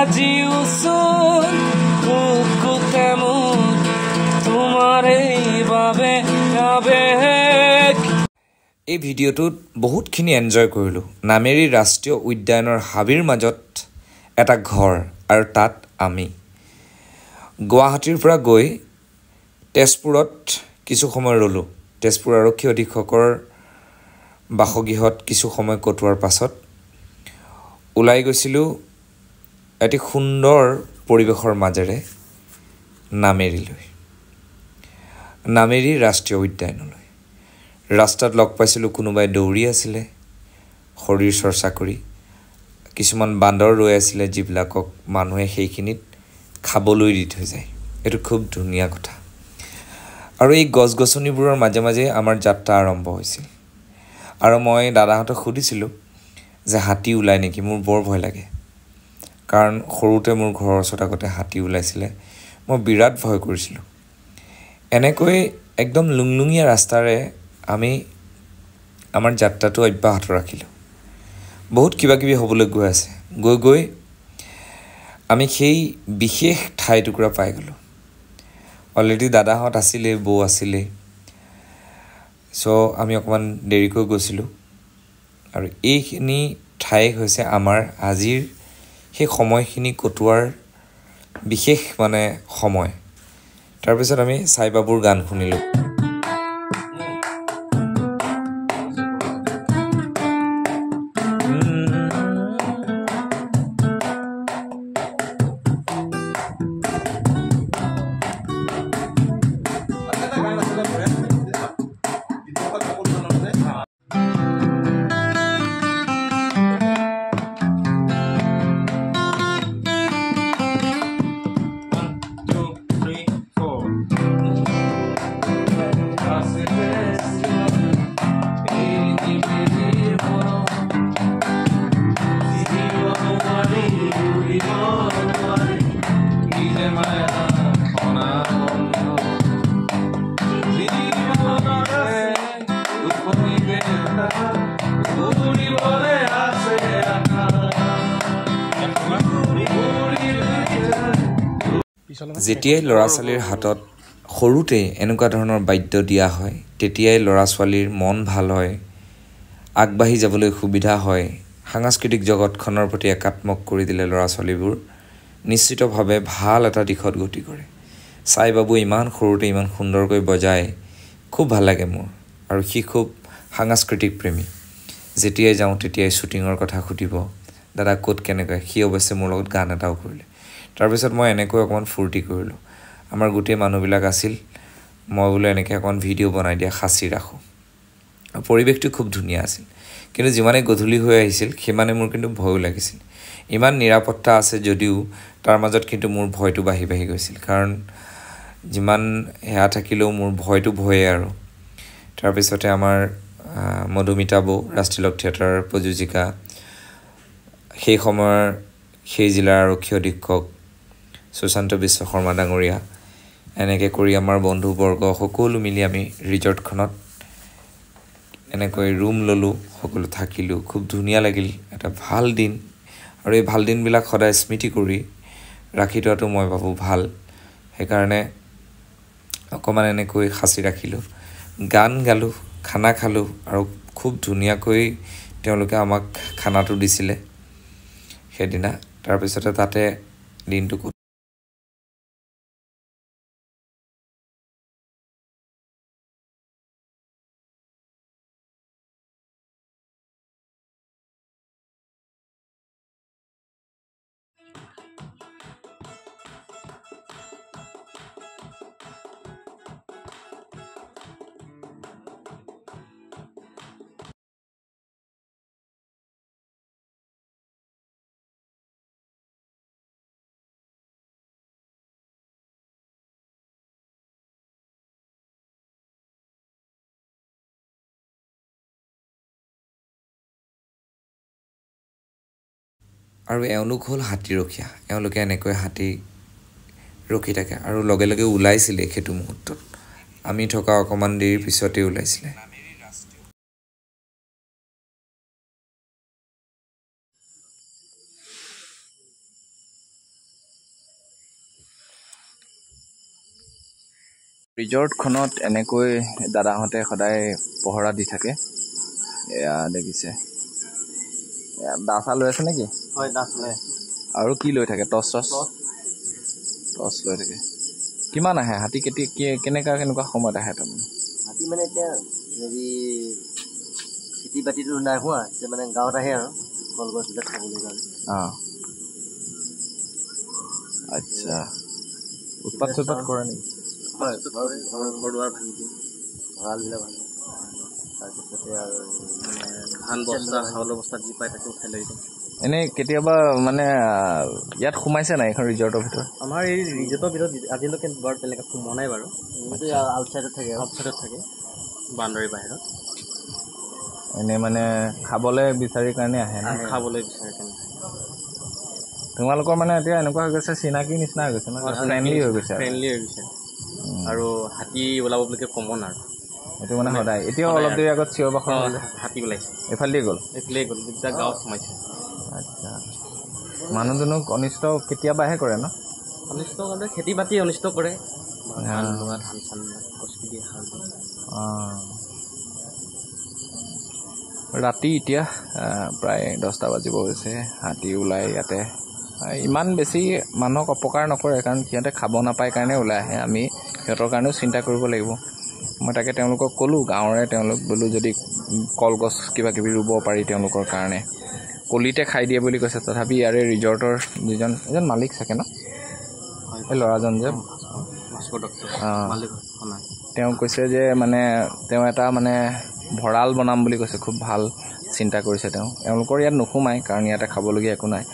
আজিও চোন উকুতে মোৰ তোমাৰ বাবে আবেগ। এই ভিডিঅ'টোত বহুতখিনি এনজয় কৰিলোঁ। নামেৰি ৰাষ্ট্ৰীয় উদ্যানৰ হাবিৰ মাজত এটা ঘৰ আৰু তাত আমি গুৱাহাটীৰ পৰা গৈ তেজপুৰত কিছু সময় ৰ'লোঁ। তেজপুৰ আৰক্ষী অধীক্ষকৰ বাসগৃহত কিছু সময় কটোৱাৰ পাছত ওলাই গৈছিলোঁ এটি সুন্দৰ পৰিৱেশৰ মাজেৰে নামেৰিলৈ, নামেৰি ৰাষ্ট্ৰীয় উদ্যানলৈ। ৰাস্তাত লগ পাইছিলোঁ কোনোবাই দৌৰি আছিলে শৰীৰ চৰ্চা কৰি, কিছুমান বান্দৰ ৰৈ আছিলে যিবিলাকক মানুহে সেইখিনিত খাবলৈ দি থৈ যায়। এইটো খুব ধুনীয়া কথা। আৰু এই গছ গছনিবোৰৰ মাজে মাজে আমাৰ যাত্ৰা আৰম্ভ হৈছিল। আৰু মই দাদাহঁতক সুধিছিলোঁ যে হাতী ওলাই নেকি। মোৰ বৰ ভয় লাগে, কাৰণ সৰুতে মোৰ ঘৰৰ ওচৰত আগতে হাতী ওলাইছিলে। মই বিৰাট ভয় কৰিছিলোঁ। এনেকৈ একদম লুংলুঙীয়া ৰাস্তাৰে আমি আমাৰ যাত্ৰাটো অব্যাহত ৰাখিলোঁ। বহুত কিবা কিবি হ'বলৈ গৈ আছে। গৈ গৈ আমি সেই বিশেষ ঠাইটুকুৰা পাই গ'লোঁ। অলৰেডি দাদাহঁত আছিলেই, বৌ আছিলেই। আমি অকণমান দেৰিকৈ গৈছিলোঁ। আৰু এইখিনি ঠাই হৈছে আমাৰ আজিৰ সেই সময়খিনি কটোৱাৰ বিশেষ সময়। তাৰপিছত আমি চাই বাবুৰ গান শুনিলোঁ। যেতিয়াই ল'ৰা ছোৱালীৰ হাতত সৰুতেই এনেকুৱা ধৰণৰ বাদ্য দিয়া হয়, তেতিয়াই ল'ৰা ছোৱালীৰ মন ভাল হয়, আগবাঢ়ি যাবলৈ সুবিধা হয়। সাংস্কৃতিক জগতখনৰ প্ৰতি একাত্মক কৰি দিলে ল'ৰা ছোৱালীবোৰ নিশ্চিতভাৱে ভাল এটা দিশত গতি কৰে। চাই বাবু ইমান সৰুতে ইমান সুন্দৰকৈ বজায়, খুব ভাল লাগে মোৰ। আৰু সি খুব সাংস্কৃতিক প্ৰেমী। যেতিয়াই যাওঁ তেতিয়াই শ্বুটিঙৰ কথা সুধিব, দাদা ক'ত কেনেকৈ। সি অৱশ্যে মোৰ লগত গান এটাও কৰিলে। তাৰপিছত মই এনেকৈ অকণমান ফূৰ্তি কৰিলোঁ। আমাৰ গোটেই মানুহবিলাক আছিল। মই বোলো এনেকৈ অকণমান ভিডিঅ' বনাই দিয়া, সাঁচি ৰাখোঁ। পৰিৱেশটো খুব ধুনীয়া আছিল। কিন্তু যিমানে গধূলি হৈ আহিছিল সিমানে মোৰ কিন্তু ভয়ো লাগিছিল। ইমান নিৰাপত্তা আছে যদিও তাৰ মাজত কিন্তু মোৰ ভয়টো বাঢ়ি বাঢ়ি গৈছিল। কাৰণ যিমান সেয়া থাকিলেও মোৰ ভয়টো ভয়েই আৰু। তাৰপিছতে আমাৰ মধুমিতা বৌ, ৰাষ্ট্ৰীয় থিয়েটাৰৰ প্ৰযোজিকা, সেই সময়ৰ সেই জিলাৰ আৰক্ষী অধীক্ষক সুশান্ত বিশ্ব শৰ্মা ডাঙৰীয়া, এনেকৈ কৰি আমাৰ বন্ধুবৰ্গ সকলো মিলি আমি ৰিজৰ্টখনত এনেকৈ ৰুম ল'লোঁ, সকলো থাকিলোঁ। খুব ধুনীয়া লাগিল, এটা ভাল দিন। আৰু এই ভাল দিনবিলাক সদায় স্মৃতি কৰি ৰাখি থোৱাটো মই ভাবোঁ ভাল। সেইকাৰণে অকণমান এনেকৈ সাঁচি ৰাখিলোঁ, গান গালোঁ, খানা খালোঁ। আৰু খুব ধুনীয়াকৈ তেওঁলোকে আমাক খানাটো দিছিলে সেইদিনা। তাৰপিছতে তাতে দিনটো আৰু এওঁলোক হ'ল হাতীৰখীয়া। এওঁলোকে এনেকৈ হাতী ৰখি থাকে আৰু লগে লগে ওলাইছিলে সেইটো মুহূৰ্তত। আমি থকা অকণমান দেৰিৰ পিছতেই ওলাইছিলে। ৰিজৰ্টখনত এনেকৈ দাদাহঁতে সদায় পহৰা দি থাকে। এয়া দেখিছে, দা চা লৈ আছে নেকি? হয়, দাস লৈ। আৰু কি লৈ থাকে? টৰ্চ লৈ থাকে। কিমান আহে হাতী? কেনেকুৱা সময়ত আহে তাৰমানে? হাতী মানে এতিয়া হেৰি খেতি বাতিটো নাই হোৱা, এতিয়া মানে গাঁৱত আহে আৰু কলগছবিলাক খাবলৈ কাৰণে। আচ্ছা, উৎপাত চুৎপাত কৰে নেকি? হয়, ঘৰ দুৱাৰ ভাঙি দিয়ে, ভঁৰালবিলাক ভাঙি দিয়ে। তাৰপিছতে আৰু মানে ধান বস্তা, চাউলৰ বস্তা যি পায় তাকে উঠাই লৈ যায়। এনেই কেতিয়াবা মানে ইয়াত সোমাইছে নাই এইখন ৰিজৰ্টৰ ভিতৰত? আমাৰ এই ৰিজৰ্টৰ ভিতৰত আজিলৈকে বাৰু তেনেকৈ সোমোৱা নাই বাৰু। আউটছাইডত থাকে, বাউণ্ডাৰী বাহিৰত। এনেই মানে খাবলৈ বিচাৰি কাৰণে আহে ন? খাবলৈ বিচাৰে কাৰণে। তোমালোকৰ মানে এতিয়া এনেকুৱা হৈ গৈছে, চিনাকি নিচিনা হৈ গৈছে, ফ্ৰেণ্ডলি হৈ গৈছে আৰু হাতী ওলাব বুলিকে কমন আৰু এইটো মানে সদায়। এতিয়াও অলপ দেৰি আগত চিঞৰ বাখৰ হাতী ওলাইছে, এইফালেদি গ'ল দুটা গাঁৱত সোমাইছে। আচ্ছা, মানুহজনক অনিষ্ট কেতিয়াবাহে কৰে ন? অনিষ্ট কৰে, খেতি বাতি অনিষ্ট কৰে, ধান চান গছকি দিয়ে, সাৰ দিয়ে। ৰাতি এতিয়া প্ৰায় 10টা বাজিব হৈছে। হাতী ওলাই ইয়াতে ইমান বেছি মানুহক অপকাৰ নকৰে, কাৰণ সিহঁতে খাব নাপায় কাৰণে ওলাই আহে। আমি সিহঁতৰ কাৰণেও চিন্তা কৰিব লাগিব। মই তাকে তেওঁলোকক ক'লোঁ, গাঁৱৰে তেওঁলোক বোলো যদি কলগছ কিবা কিবি ৰুব পাৰি তেওঁলোকৰ কাৰণে, কলিতে খাই দিয়ে বুলি কৈছে। তথাপি ইয়াৰে ৰিজৰ্টৰ এজন মালিক চাগে ন, এই ল'ৰাজন যে, তেওঁ কৈছে যে মানে তেওঁ এটা মানে ভঁৰাল বনাম বুলি কৈছে। খুব ভাল চিন্তা কৰিছে তেওঁ। এওঁলোকৰ ইয়াত নোসোমায় কাৰণ ইয়াতে খাবলগীয়া একো নাই।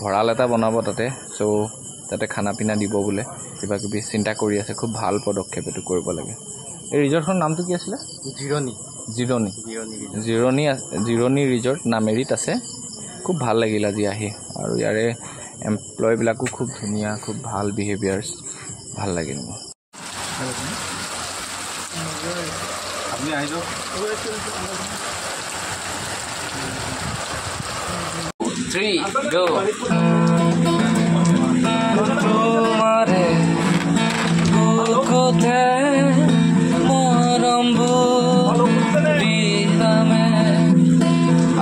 ভঁৰাল এটা বনাব তাতে, তাতে খানা পিনা দিব বোলে, কিবা কিবি চিন্তা কৰি আছে। খুব ভাল পদক্ষেপ এইটো কৰিব লাগে। এই ৰিজৰ্টখনৰ নামটো কি আছিলে? জিৰণি ৰিজৰ্ট নামেৰিত আছে। খুব ভাল লাগিল আজি আহি, আৰু ইয়াৰে এমপ্লয়বিলাকো খুব ধুনীয়া, খুব ভাল বিহেভিয়াৰ্ছ, ভাল লাগিল মোৰ। আপুনি আহি যাওক। 3 go। তোমাৰে বুকুতে মৰমবো বিহামে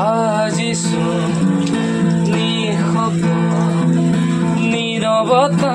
আজিছো নিৰৱতা